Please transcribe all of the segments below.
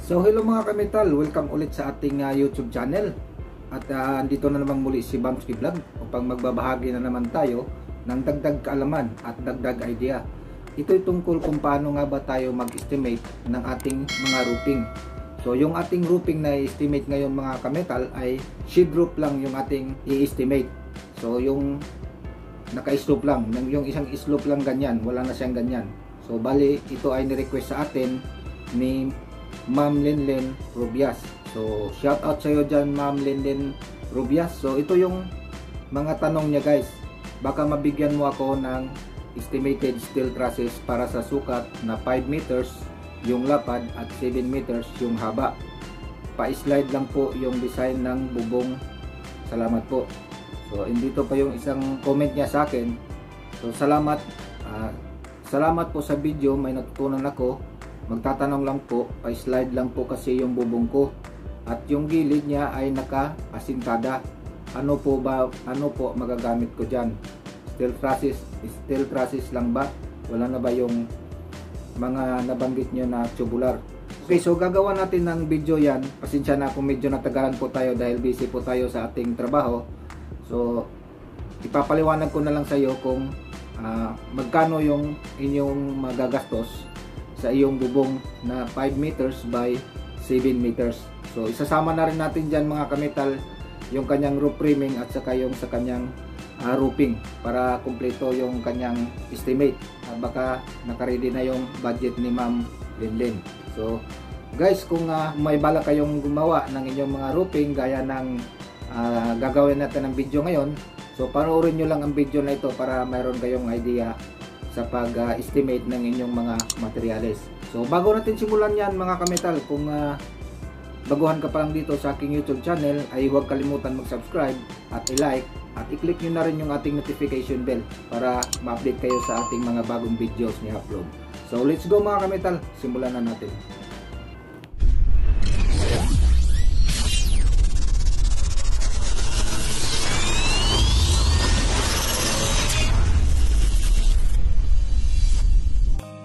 So hello mga kametal, welcome ulit sa ating YouTube channel. At andito na naman muli si Bamski Vlog upang magbabahagi na naman tayo ng dagdag kaalaman at dagdag idea. Ito'y tungkol kung paano nga ba tayo mag-estimate ng ating mga roofing. So yung ating roofing na estimate ngayon mga kametal ay shed roof lang yung ating i-estimate. So yung naka-slope lang, yung isang slope lang ganyan, wala na siyang ganyan. So bali ito ay ni-request sa atin ni Ma'am Linlen Rubias. So shout out sa iyo dyan Ma'am Linlen Rubias. So ito yung mga tanong niya guys. Baka mabigyan mo ako ng estimated steel trusses para sa sukat na 5 meters yung lapad at 7 meters yung haba. Pa-slide lang po yung design ng bubong. Salamat po. So indito pa yung isang comment niya sa akin. So salamat po sa video, may natutunan ako. Magtatanong lang po, pa-slide lang po kasi yung bubong ko. At yung gilid niya ay naka-asintada. Ano po magagamit ko dyan? Steel trusses lang ba? Wala na ba yung mga nabanggit nyo na tubular? Okay, so gagawa natin ng video yan. Pasensya na kung medyo natagalan po tayo dahil busy po tayo sa ating trabaho. So ipapaliwanag ko na lang sa iyo kung magkano yung inyong magagastos sa iyong bubong na 5 meters by 7 meters. So isasama na rin natin dyan mga kametal yung kanyang roof framing at saka yung sa kanyang roofing para kumpleto yung kanyang estimate. Baka nakaready na yung budget ni Ma'am Linlen. So guys, kung may bala kayong gumawa ng inyong mga roofing gaya ng gagawin natin ng video ngayon, so panoorin nyo lang ang video na ito para mayroon kayong idea sa pag-estimate ng inyong mga materyales. So bago natin simulan yan mga kametal, kung baguhan ka pa lang dito sa aking YouTube channel ay huwag kalimutan mag-subscribe at i-like at i-click nyo na rin yung ating notification bell para ma-update kayo sa ating mga bagong videos ni upload. So let's go mga kametal, simulan na natin.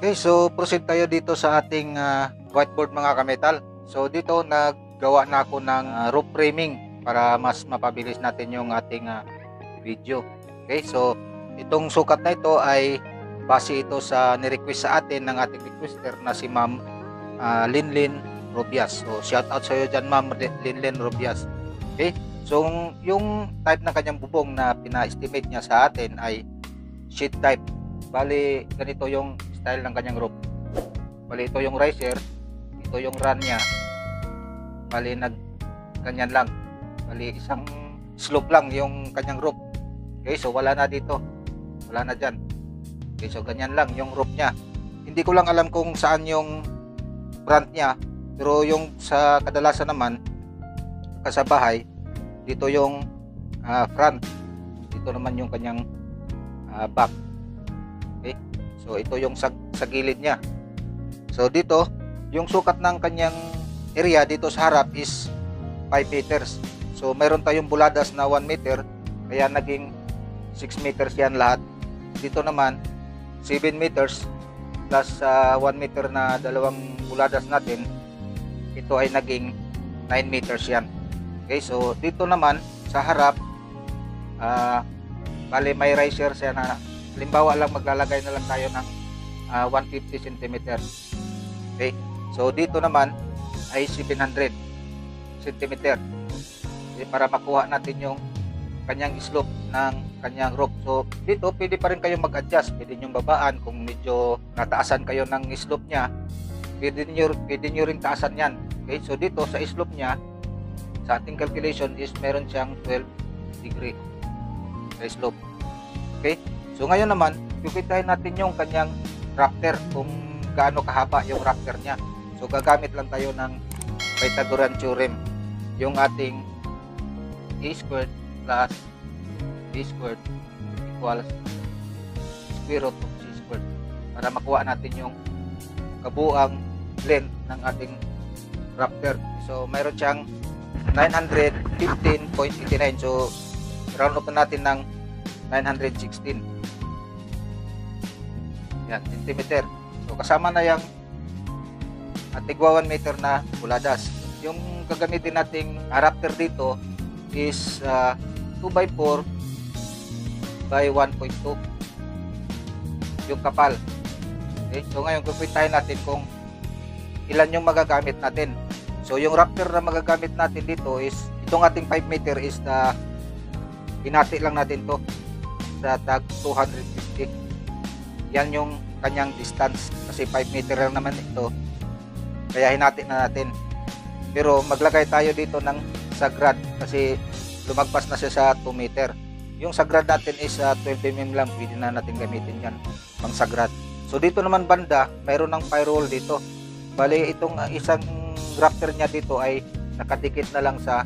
Okay, so proceed tayo dito sa ating whiteboard mga kametal. So dito naggawa na ako ng roof framing para mas mapabilis natin yung ating video. Okay, so itong sukat na ito ay base ito sa ni-request sa atin ng ating requester na si Ma'am Linlen Rubias. So shout out sa iyo dyan Ma'am Linlen Rubias. Okay, so yung type ng kanyang bubong na pina-estimate niya sa atin ay sheet type. Bali ganito yung style ng kanyang roof. Bali ito yung riser, ito yung run niya. Bali ganyan lang. Bali isang slope lang yung kanyang roof. Okay, so wala na dito. Wala na dyan. Okay, so ganyan lang yung roof niya. Hindi ko lang alam kung saan yung front niya, pero yung sa kadalasan naman sa bahay, dito yung front. Dito naman yung kanyang back. Okay? So ito yung sa gilid niya. So dito, yung sukat ng kanyang area dito sa harap is 5 meters. So mayroon tayong buladas na 1 meter, kaya naging 6 meters yan lahat. Dito naman 7 meters plus 1 meter na dalawang buladas natin, ito ay naging 9 meters yan. Okay, so dito naman sa harap bali may riser siya na halimbawa lang maglalagay na lang tayo ng 150 cm. Okay, so dito naman ay 700 cm. Okay, para makuha natin yung kanyang slope ng kanyang roof. So dito pwede pa rin kayong mag-adjust, pwede nyo babaan kung medyo nataasan kayo ng slope nya, pwede nyo rin taasan yan. Okay, so dito sa slope nya sa ating calculation is meron siyang 12 degree sa slope. Okay, so ngayon naman kikitahin natin yung kanyang rafter, kung gaano kahaba yung rafter nya. So gagamit lang tayo ng Pythagorean theorem, yung ating a squared plus b squared equals square root of c squared para makuha natin yung kabuang length ng ating rafter. So mayroon siyang 915.89. So round up natin ng 916 yan, centimeter. So kasama na yung at tigwa 1 meter na puladas. Yung gagamitin nating adapter dito is 2x4 by 1.2 yung kapal. Okay? So ngayon kumpitahin natin kung ilan yung magagamit natin. So yung raptor na magagamit natin dito is itong ating 5 meter is hinati lang natin to sa tag 250. Yan yung kanyang distance kasi 5 meter lang naman ito, kaya hinati na natin. Pero maglagay tayo dito ng sagrad kasi lumagpas na siya sa 2 meter. Yung sagrad natin is 12 mm lang, pwede na natin gamitin yan pang sagrad. So dito naman banda mayroon ng firewall dito. Bali itong isang raptor niya dito ay nakadikit na lang sa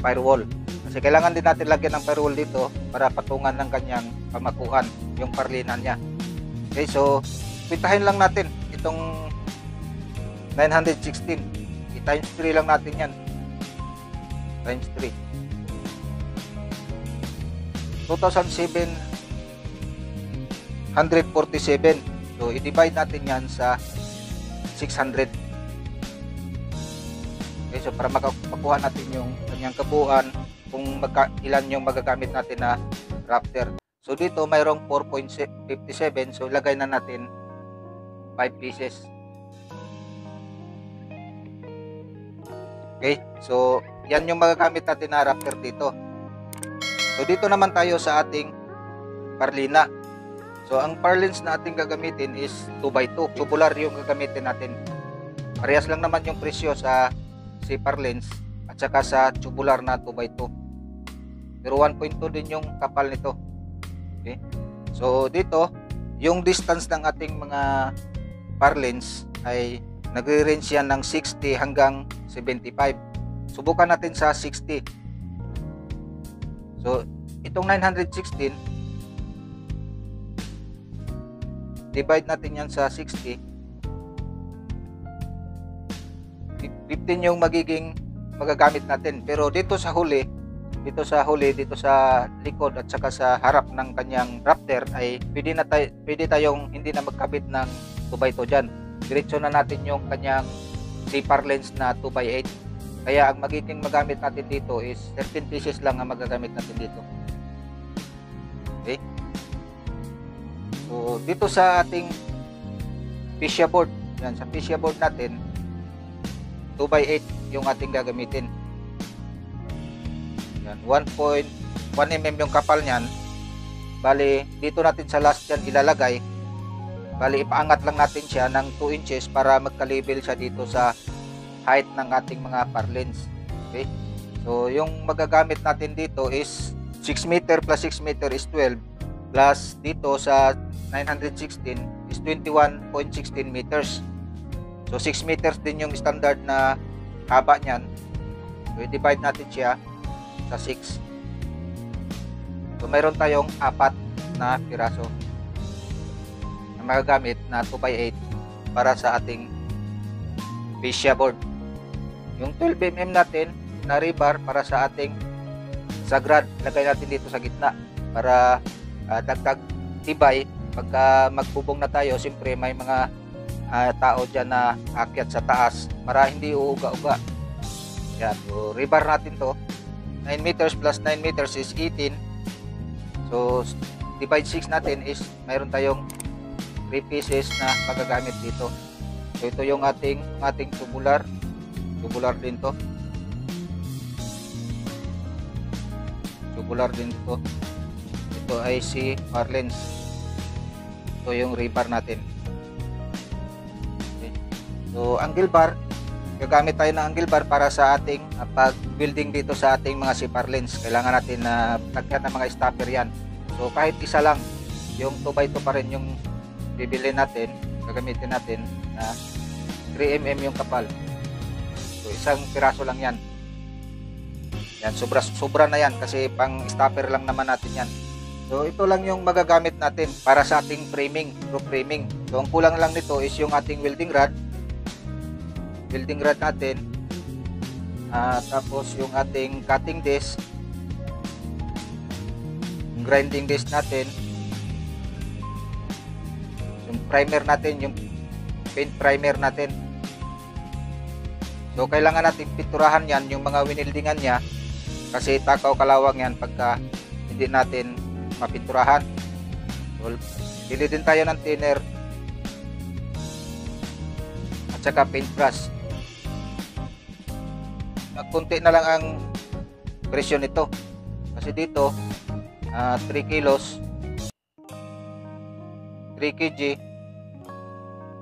firewall kasi kailangan din natin lagyan ng firewall dito para patungan ng kanyang pamakuan yung parlinan niya. Okay, so pintahin lang natin itong 916 i-times 3 lang natin yan, times 3 2,747. So i-divide natin yan sa 600. Okay, so para makakuha natin yung kanyang kabuuan kung ilan yung magagamit natin na raptor. So dito mayroong 4.57, so lagay na natin 5 pieces. Okay, so yan yung magagamit natin na raptor dito. So dito naman tayo sa ating parlina. So ang parlins na ating gagamitin is 2x2. Tubular yung gagamitin natin. Parehas lang naman yung presyo sa si parlins at saka sa tubular na 2x2. Pero 1.2 din yung kapal nito. Okay. So dito, yung distance ng ating mga parlins ay nagre-range yan ng 60 hanggang 75. Subukan natin sa 60. So itong 916, divide natin yan sa 60. 15 yung magiging magagamit natin. Pero dito sa huli, dito sa likod at saka sa harap ng kanyang raptor ay pwede tayong hindi na magkabit ng 2x2 dyan. Diretso na natin yung kanyang zipper lens na 2x8. Kaya ang magiging magamit natin dito is 13 pieces lang ang magagamit natin dito. Okay. So dito sa ating fascia board, yan sa fascia board natin 2x8 yung ating gagamitin. Yan 1.1 mm yung kapal niyan. Bali dito natin sa last yan ilalagay. Bali ipaangat lang natin siya ng 2 inches para magka-level siya dito sa height ng ating mga parlins. Okay? So yung magagamit natin dito is 6 meter plus 6 meter is 12 plus dito sa 916 is 21.16 meters. So 6 meters din yung standard na haba niyan. So i-divide natin siya sa 6. So mayroon tayong 4 na piraso na magagamit na 2x8 para sa ating fascia board. Yung 12 mm natin na rebar para sa ating sagrad, lagay natin dito sa gitna para dagdag tibay pagka magbubong na tayo. Siyempre may mga tao dyan na akyat sa taas para hindi uuga-uga. Yan, so rebar natin to. 9 meters plus 9 meters is 18. So divide 6 natin is mayroon tayong 3 pieces na magagamit dito. So ito yung ating tubular din to. Tubular din to. Ito ay si parlins. Ito yung rebar natin. Okay. So angle bar, gagamit tayo ng angle bar para sa ating pag-building dito sa ating mga si parlins. Kailangan natin na lagyan ng mga stopper yan. So kahit isa lang, yung 2x2 pa rin yung bibili natin, gagamitin natin na 3 mm yung kapal. So isang piraso lang yan. Yan, sobra na yan kasi pang stopper lang naman natin yan. So ito lang yung magagamit natin para sa ating framing, roof framing. So ang kulang lang nito is yung ating welding rod. Welding rod natin. Tapos yung ating cutting disc. Yung grinding disc natin. Yung primer natin, yung paint primer natin. So kailangan natin pinturahan yan, yung mga winildingan niya, kasi takaw kalawang yan pagka hindi natin mapinturahan. So, bili din tayo ng thinner at saka paintbrush. Kunti na lang ang presyo nito kasi dito 3 kilos 3 kg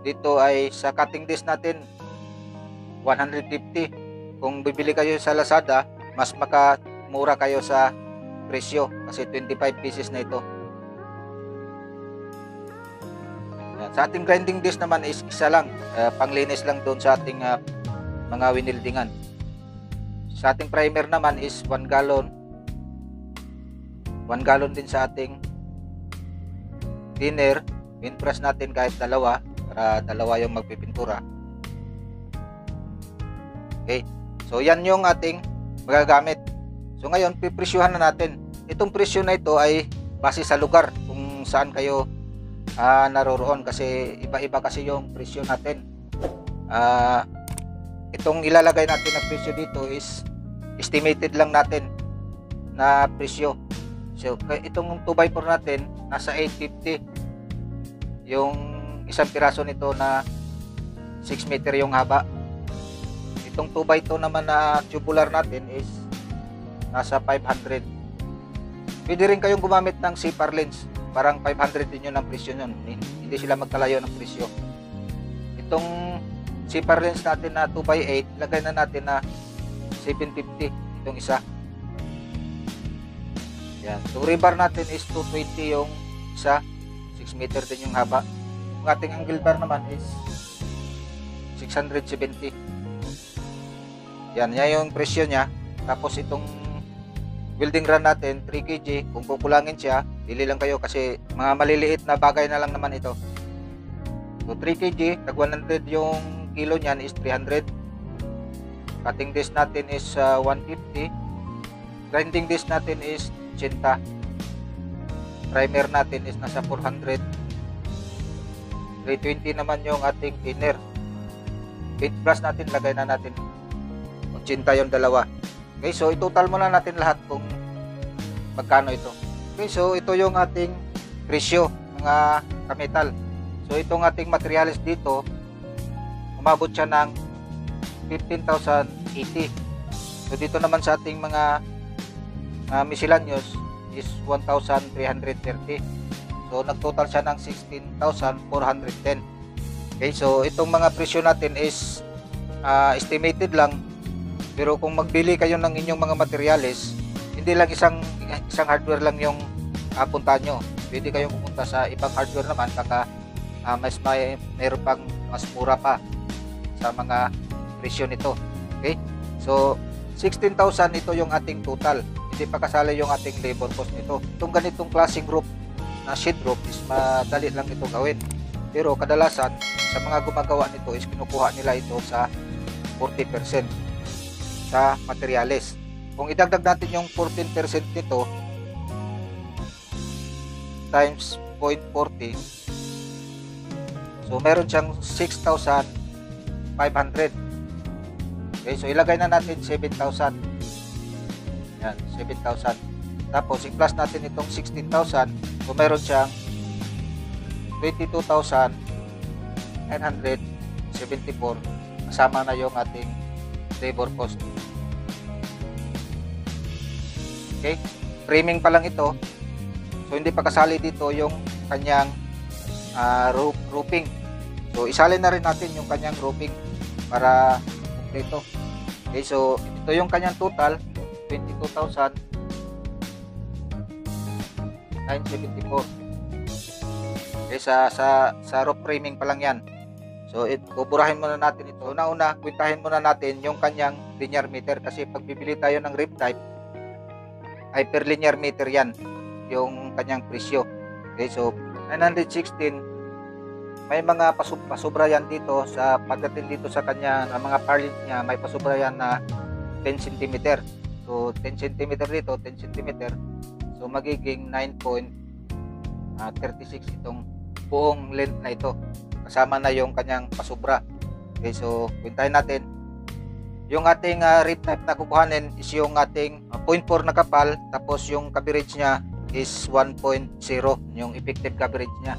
dito ay sa cutting disc natin 150. Kung bibili kayo sa Lazada, mas makamura kayo sa presyo kasi 25 pieces na ito. Yan. Sa ating grinding disc naman is isa lang, panglinis lang doon sa ating mga winildingan. Sa ating primer naman is 1 gallon. 1 gallon din sa ating thinner. Paintbrush natin kahit dalawa para dalawa yung magpipintura. Okay. So yan yung ating magagamit. So ngayon pipresyuhan na natin. Itong presyo na ito ay base sa lugar kung saan kayo naroroon kasi iba-iba kasi yung presyo natin. Itong ilalagay natin na presyo dito is estimated lang natin na presyo. So itong 2x4 natin nasa 850. Yung isang piraso nito na 6 meter yung haba. Itong 2x2 naman na tubular natin is nasa 500. Pwede rin kayong gumamit ng CPAR lens. Parang 500 din yun ang presyo nun. Hindi sila magkalayo ng presyo. Itong CPAR lens natin na 2x8, lagay na natin na 750 itong isa. Yan. So rebar natin is 220 yung isa. 6 meter din yung haba. Yung ating angle bar naman is 670. Yan yung presyo niya. Tapos itong welding rod natin 3 kg. Kung pupulangin siya, pili lang kayo kasi mga maliliit na bagay na lang naman ito. So 3 kg, tag 100 yung kilo niyan is 300. Cutting disc natin is 150. Grinding disc natin is 80. Primer natin is nasa 400. 320 naman yung ating thinner. Paintbrush natin, lagay na natin 80 yung dalawa. Okay, so itotal muna natin lahat kung magkano ito. Okay, so ito yung ating presyo mga kametal. So itong ating materials dito, umabot siya ng 15,080. So dito naman sa ating mga miscellaneous is 1,330. So nagtotal siya ng 16,410. Okay, so itong mga presyo natin is estimated lang. Pero kung magbili kayo ng inyong mga materyales, hindi lang isang hardware lang yung punta nyo. Pwede kayong pumunta sa ibang hardware naman, baka mayroon pang mas mura pa sa mga presyo nito. Okay, so 16,000 ito yung ating total. Hindi pa kasali yung ating labor cost nito. Itong ganitong klaseng roof na sheet roof is madali lang ito gawin. Pero kadalasan sa mga gumagawa nito is kinukuha nila ito sa 40% sa materyales. Kung idagdag natin yung 14% nito times 0.40, so meron siyang 6,500. Okay, so ilagay na natin 7,000. Yan, 7,000. Tapos i-plus natin itong 16,000. So meron siyang 22,974 kasama na yung ating labor cost. Okay, framing pa lang ito. So hindi pa kasali dito yung kanyang roofing. So isalin na rin natin yung kanyang roofing para kompleto. Okay, so ito yung kanyang total, 22,974. Okay, sa roof framing pa lang yan. So buburahin muna natin ito. Una-una, kwentahin muna natin yung kanyang linear meter kasi pag bibili tayo ng rib type ay per linear meter yan yung kanyang presyo. Okay, so 916, may mga pasubra yan dito sa pagdating dito sa kanya mga parlint niya, may pasubra yan na 10 cm. So 10 cm dito, 10 cm. So magiging 9.36 itong buong length na ito. Kasama na yung kanyang pasubra. Okay, so kwentahin natin Yung ating rib type na kukuhanin is yung ating 0.4 na kapal, tapos yung coverage niya is 1.0, yung effective coverage niya,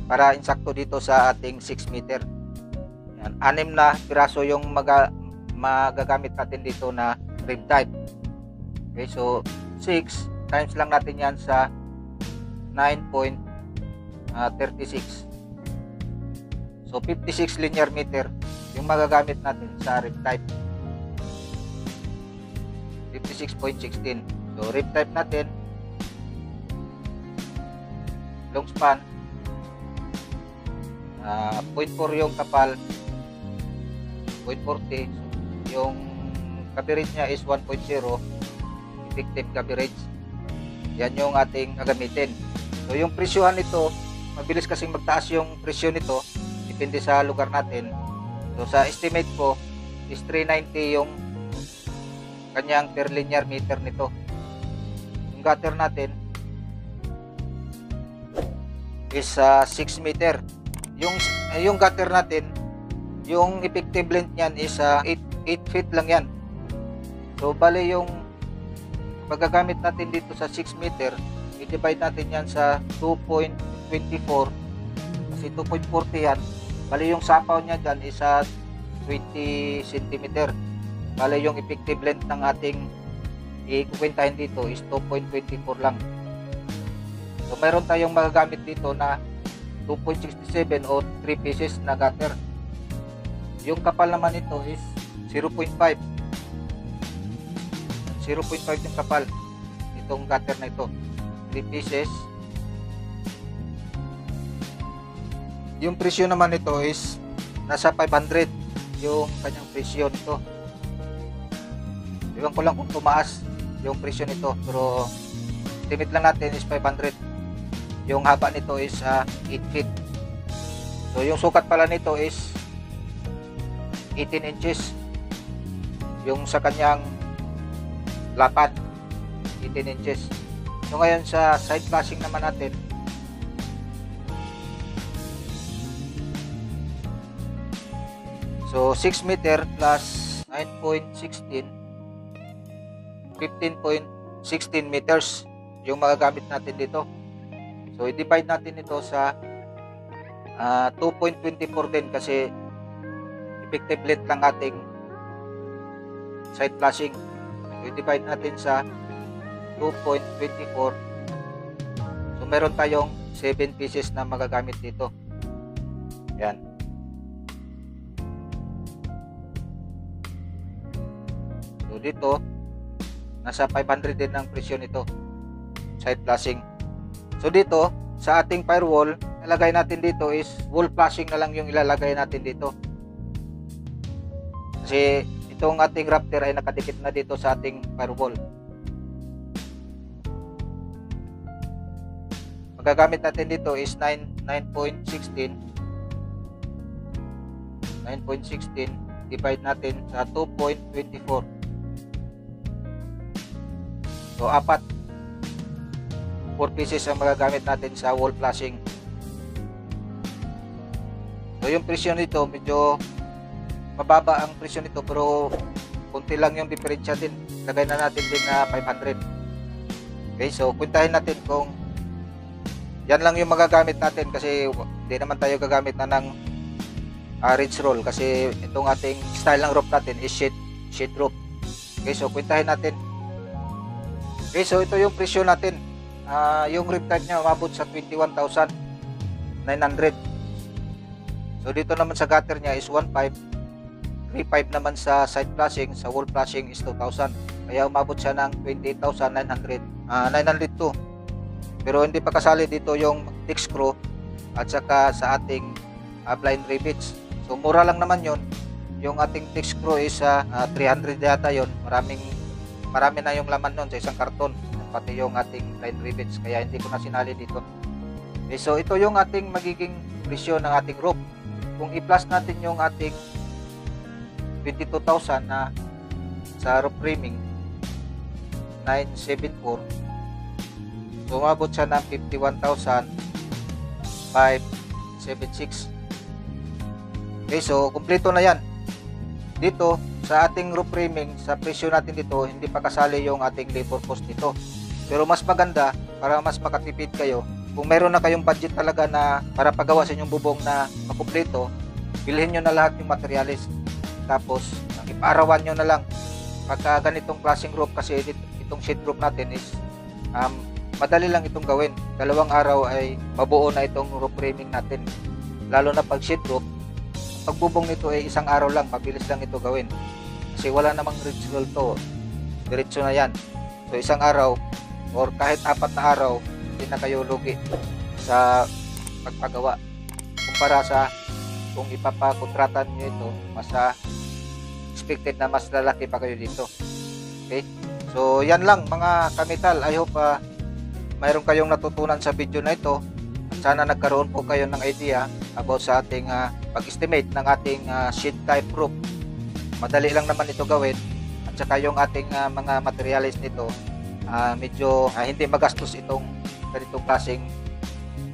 para insakto dito sa ating 6 meter. Yan, 6 na piraso yung magagamit natin dito na rib type. Okay, so 6 times lang natin yan sa 9.36. So 56 linear meter yung magagamit natin sa rib type. 56.16. So rib type natin, long span, 0.4 yung kapal, 0.40, yung coverage niya is 1.0, effective coverage. Yan yung ating gagamitin. So yung presyohan nito, mabilis kasing magtaas yung presyo nito, depende sa lugar natin. So sa estimate ko is 390 yung kanyang per linear meter nito. Yung gutter natin is 6 meter. Yung gutter natin, yung effective length niyan is 8 feet lang yan. So bale yung magagamit natin dito sa 6 meter, i-divide natin yan sa 2.24 kasi 2.40 yan. Bale yung sapaw niya dyan is 20 cm. Bale yung effective length ng ating ikukwentahin dito is 2.24 lang. So mayroon tayong magagamit dito na 2.67 o 3 pieces na gutter. Yung kapal naman ito is 0.5. 0.5 yung kapal itong gutter na ito, 3 pieces. Yung presyo naman nito is nasa 500 yung kanyang presyo nito. Iwan ko lang kung tumaas yung presyo nito, pero estimate lang natin is 500. Yung haba nito is 8 feet. So yung sukat pala nito is 18 inches yung sa kanyang lapad, 18 inches. So ngayon sa side flashing naman natin, so 6 meter plus 9.16, 15.16 meters yung magagamit natin dito. So i-divide natin ito sa 2.24 din kasi effective length lang ating side flashing. So i-divide natin sa 2.24. So meron tayong 7 pieces na magagamit dito. Yan. So dito nasa 500 din ang presyo nito, side flashing. So dito sa ating firewall, ilalagay natin dito is wall flashing na lang yung ilalagay natin dito. Kasi itong ating Raptor ay nakadikit na dito sa ating firewall. Magagamit natin dito is 9.16 divide natin sa 2.24. So 4 pieces ang magagamit natin sa wall flashing. So yung presyo nito medyo mababa ang presyo nito, pero kunti lang yung diferensya din. Lagay na natin din na 500. Okay, so kwentahin natin kung yan lang yung magagamit natin kasi hindi naman tayo gagamit na ng ridge roll kasi itong ating style ng rope natin is sheet rope. Okay, so kwentahin natin. Okay, so ito yung presyo natin. Yung rib type niya umabot sa 21,900. So dito naman sa gutter niya is 1.5. 3.5 naman sa side flashing, sa wall flashing is 2,000. Kaya umabot siya ng 28,900, 902. Pero hindi pa kasali dito yung thick screw at saka sa ating blind rivets. So mura lang naman yon. Yung ating thick screw is 300 yata yon. Marami na yung laman nun sa isang karton, pati yung ating blind rivets, kaya hindi ko na sinali dito. Okay, so ito yung ating magiging presyo ng ating rope. Kung i-plus natin yung ating 22,000 na sa rope framing 974, so umabot siya ng 51,576. Okay, so kumpleto na yan. Dito sa ating roof framing, sa presyo natin dito, hindi pa kasali yung ating labor cost dito. Pero mas maganda, para mas makatipid kayo, kung meron na kayong budget talaga na para pagawa sa inyong bubong na makumpleto, bilhin nyo na lahat yung materialis. Tapos ipaarawan nyo na lang. Pagka ganitong klaseng roof, kasi itong sheet roof natin is madali lang itong gawin. 2 araw ay mabuo na itong roof framing natin. Lalo na pag sheet roof, pagbubong nito ay 1 araw lang, mabilis lang ito gawin. Kasi wala namang ritual to. Diretso na yan. So 1 araw or kahit 4 na araw, hindi na kayo lugi sa pagpagawa. Kumpara sa kung ipapakontratan nyo ito, mas expected na mas lalaki pa kayo dito. Okay? So yan lang mga kamital. I hope mayroon kayong natutunan sa video na ito. Sana nagkaroon po kayo ng idea about sa ating pag-estimate ng ating sheet type roof. Madali lang naman ito gawin, at saka yung ating mga materials nito medyo hindi magastos itong ganitong klaseng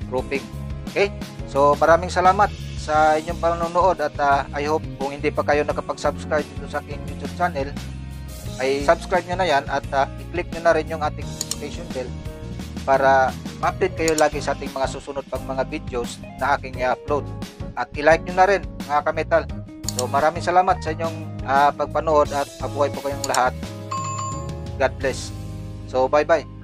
roofing. Okay? So maraming salamat sa inyong panonood, at I hope kung hindi pa kayo nakapag-subscribe dito sa aking YouTube channel, ay subscribe nyo na yan, at i-click nyo na rin yung ating notification bell para ma-update kayo lagi sa ating mga susunod pang mga videos na aking i-upload. At i-like nyo na rin mga kamital. So maraming salamat sa inyong pagpanood, at mabuhay po kayong lahat. God bless. So bye bye.